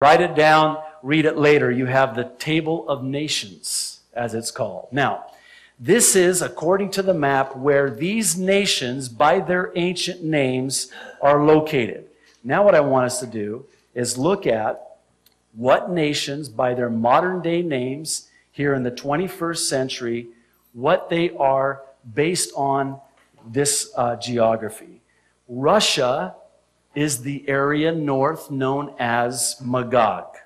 Write it down, read it later. You have the Table of Nations, as it's called. Now, this is, according to the map, where these nations, by their ancient names, are located. Now what I want us to do is look at what nations, by their modern-day names, here in the 21st century, what they are based on this geography. Russia is the area north known as Magog.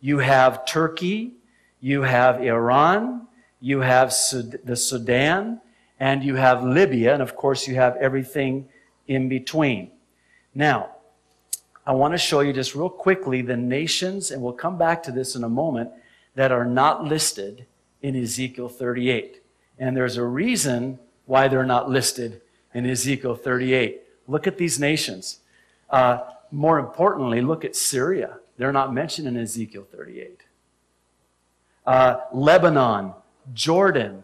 You have Turkey, you have Iran, you have the Sudan, and you have Libya, and of course you have everything in between. Now, I want to show you just real quickly the nations, and we'll come back to this in a moment, that are not listed in Ezekiel 38. And there's a reason why they're not listed in Ezekiel 38. Look at these nations. More importantly, look at Syria. They're not mentioned in Ezekiel 38. Lebanon, Jordan,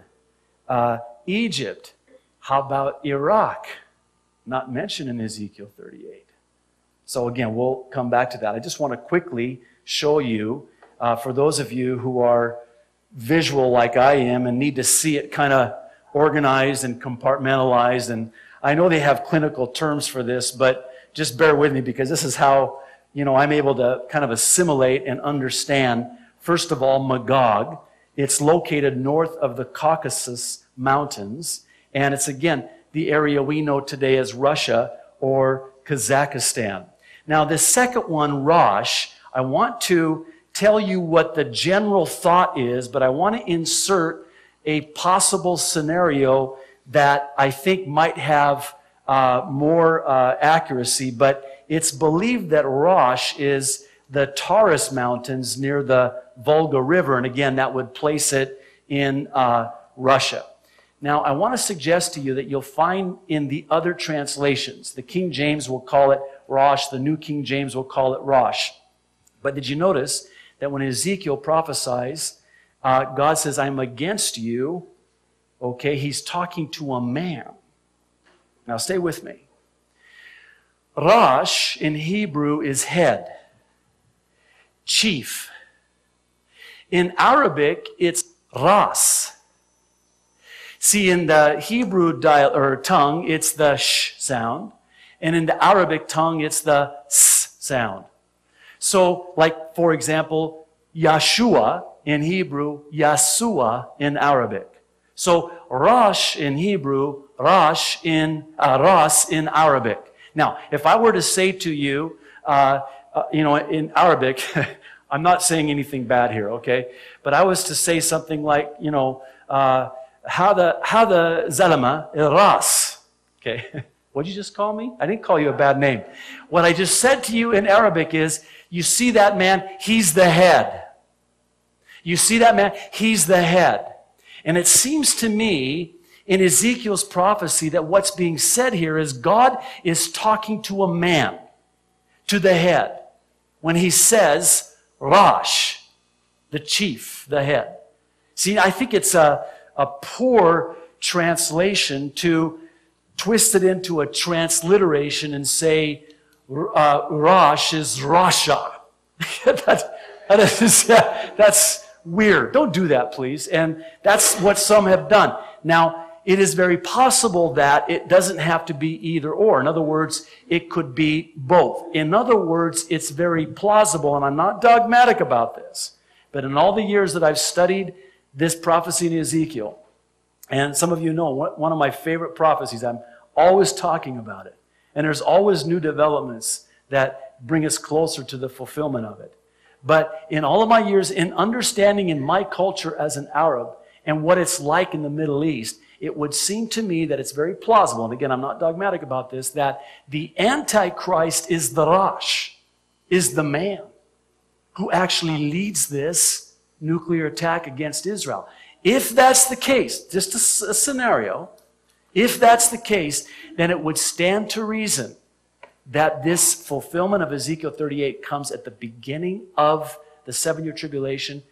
Egypt. How about Iraq? Not mentioned in Ezekiel 38. So again, we'll come back to that. I just want to quickly show you, for those of you who are visual like I am and need to see it kind of organized and compartmentalized, and I know they have clinical terms for this, but just bear with me because this is how, I'm able to kind of assimilate and understand. First of all, Magog. It's located north of the Caucasus Mountains, and it's, again, the area we know today as Russia or Kazakhstan. Now, the second one, Rosh, I want to tell you what the general thought is, but I want to insert a possible scenario that I think might have more accuracy, but it's believed that Rosh is the Taurus Mountains near the Volga River, and again, that would place it in Russia. Now, I want to suggest to you that you'll find in the other translations, the King James will call it Rosh, the New King James will call it Rosh. But did you notice that when Ezekiel prophesies, God says, I'm against you, okay? He's talking to a man. Now, stay with me. Rosh in Hebrew is head, chief. In Arabic, it's Ras. See, in the Hebrew tongue, it's the sh sound. And in the Arabic tongue, it's the s sound. So, like, for example, Yeshua in Hebrew, Yasua in Arabic. So, Rosh in Hebrew, Ras in Arabic. Now, if I were to say to you, in Arabic, I'm not saying anything bad here, okay? But I was to say something like, Hada Zalama Ras. Okay. What did you just call me? I didn't call you a bad name. What I just said to you in Arabic is, you see that man, he's the head. You see that man, he's the head. And it seems to me in Ezekiel's prophecy that what's being said here is God is talking to a man, to the head, when he says, Rosh, the chief, the head. See, I think it's a poor translation to twist it into a transliteration and say Rosh is Rasha. That's weird. Don't do that, please. And that's what some have done. Now, it is very possible that it doesn't have to be either or. In other words, it could be both. In other words, it's very plausible, and I'm not dogmatic about this, but in all the years that I've studied this prophecy in Ezekiel, and some of you know, one of my favorite prophecies, I'm always talking about it. And there's always new developments that bring us closer to the fulfillment of it. But in all of my years in understanding in my culture as an Arab and what it's like in the Middle East, it would seem to me that it's very plausible, and again, I'm not dogmatic about this, that the Antichrist is the Rosh, is the man who actually leads this nuclear attack against Israel. If that's the case, just a scenario, if that's the case, then it would stand to reason that this fulfillment of Ezekiel 38 comes at the beginning of the 7-year tribulation,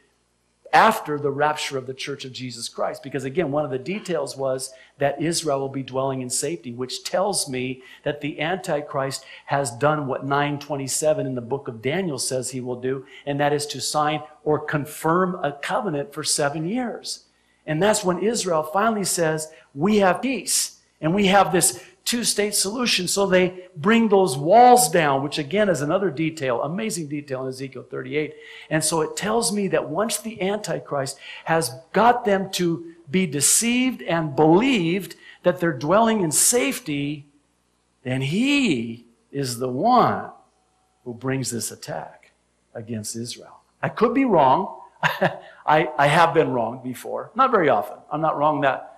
after the rapture of the Church of Jesus Christ. Because again, one of the details was that Israel will be dwelling in safety, which tells me that the Antichrist has done what 9:27 in the book of Daniel says he will do, and that is to sign or confirm a covenant for 7 years. And that's when Israel finally says, we have peace, and we have this two-state solution. So they bring those walls down, which again is another detail, amazing detail in Ezekiel 38. And so it tells me that once the Antichrist has got them to be deceived and believed that they're dwelling in safety, then he is the one who brings this attack against Israel. I could be wrong. I have been wrong before. Not very often. I'm not wrong that.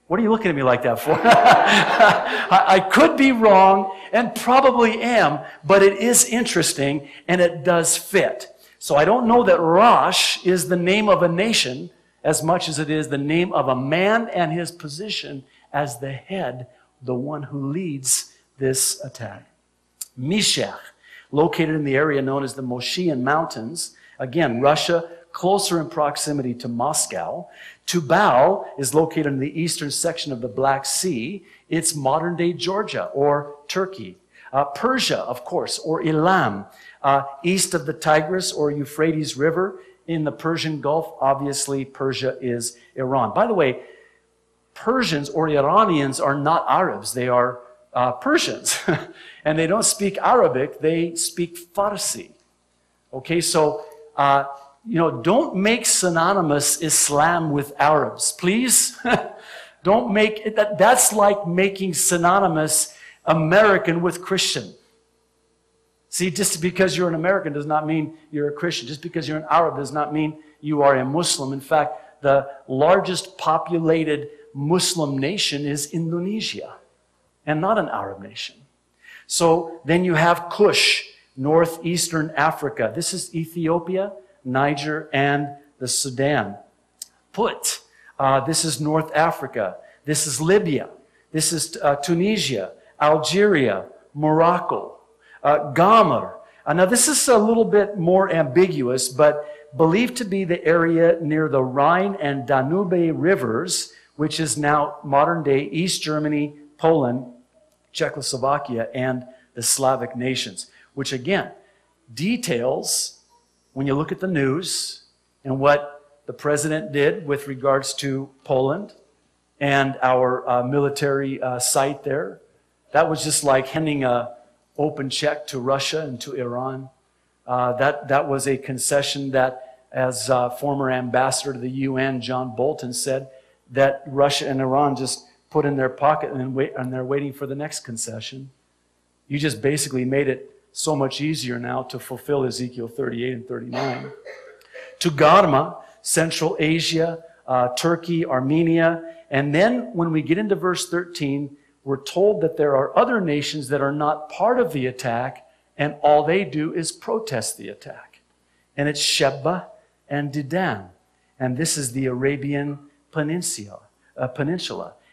What are you looking at me like that for? I could be wrong and probably am, but it is interesting and it does fit. So I don't know that Rosh is the name of a nation as much as it is the name of a man and his position as the head, the one who leads this attack. Meshech, located in the area known as the Moshean Mountains. Again, Russia, closer in proximity to Moscow. Tubal is located in the eastern section of the Black Sea. It's modern-day Georgia or Turkey. Persia, of course, or Elam, east of the Tigris or Euphrates River. In the Persian Gulf, obviously, Persia is Iran. By the way, Persians or Iranians are not Arabs. They are Persians. And they don't speak Arabic. They speak Farsi. Okay, so don't make synonymous Islam with Arabs, please. Don't make it, that's like making synonymous American with Christian. See, just because you're an American does not mean you're a Christian. Just because you're an Arab does not mean you are a Muslim. In fact, the largest populated Muslim nation is Indonesia, and not an Arab nation. So then you have Kush, northeastern Africa. This is Ethiopia, Niger, and the Sudan. Put, this is North Africa. This is Libya. This is Tunisia, Algeria, Morocco. Gomer. Now this is a little bit more ambiguous, but believed to be the area near the Rhine and Danube rivers, which is now modern-day East Germany, Poland, Czechoslovakia, and the Slavic nations, which again details, when you look at the news and what the president did with regards to Poland and our military site there, that was just like handing a open check to Russia and to Iran. That was a concession that, as former ambassador to the UN, John Bolton, said, that Russia and Iran just put in their pocket and they're waiting for the next concession. You just basically made it so much easier now to fulfill Ezekiel 38 and 39. To Garma, Central Asia, Turkey, Armenia, and then when we get into verse 13, we're told that there are other nations that are not part of the attack, and all they do is protest the attack. And it's Sheba and Dedan. And this is the Arabian Peninsula.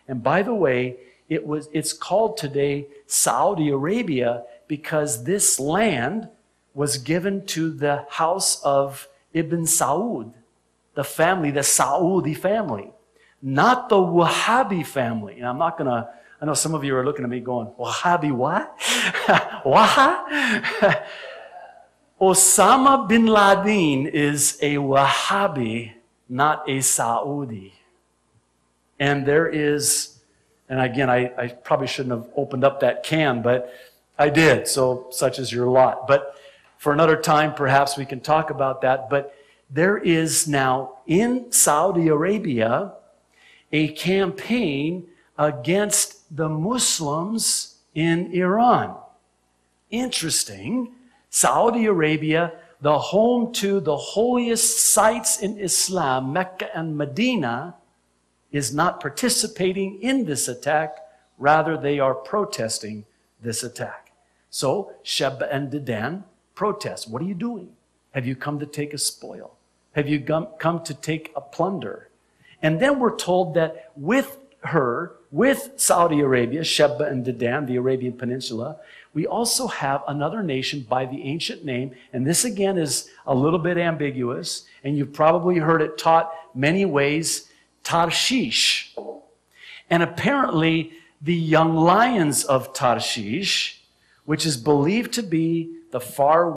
And by the way, it's called today Saudi Arabia because this land was given to the house of Ibn Saud, the family, the Saudi family, not the Wahhabi family. And I'm not going to, I know some of you are looking at me going, Wahhabi what? Wahha? Osama bin Laden is a Wahhabi, not a Saudi. And there is, and again, I probably shouldn't have opened up that can, but I did, so such is your lot. But for another time, perhaps we can talk about that. But there is now in Saudi Arabia a campaign against the Muslims in Iran. Interesting. Saudi Arabia, the home to the holiest sites in Islam, Mecca and Medina, is not participating in this attack. Rather, they are protesting this attack. So, Sheba and Dedan protest. What are you doing? Have you come to take a spoil? Have you come to take a plunder? And then we're told that with Saudi Arabia, Sheba and Dedan, the Arabian Peninsula, we also have another nation by the ancient name, and this again is a little bit ambiguous, and you've probably heard it taught many ways, Tarshish. And apparently, the young lions of Tarshish, which is believed to be the far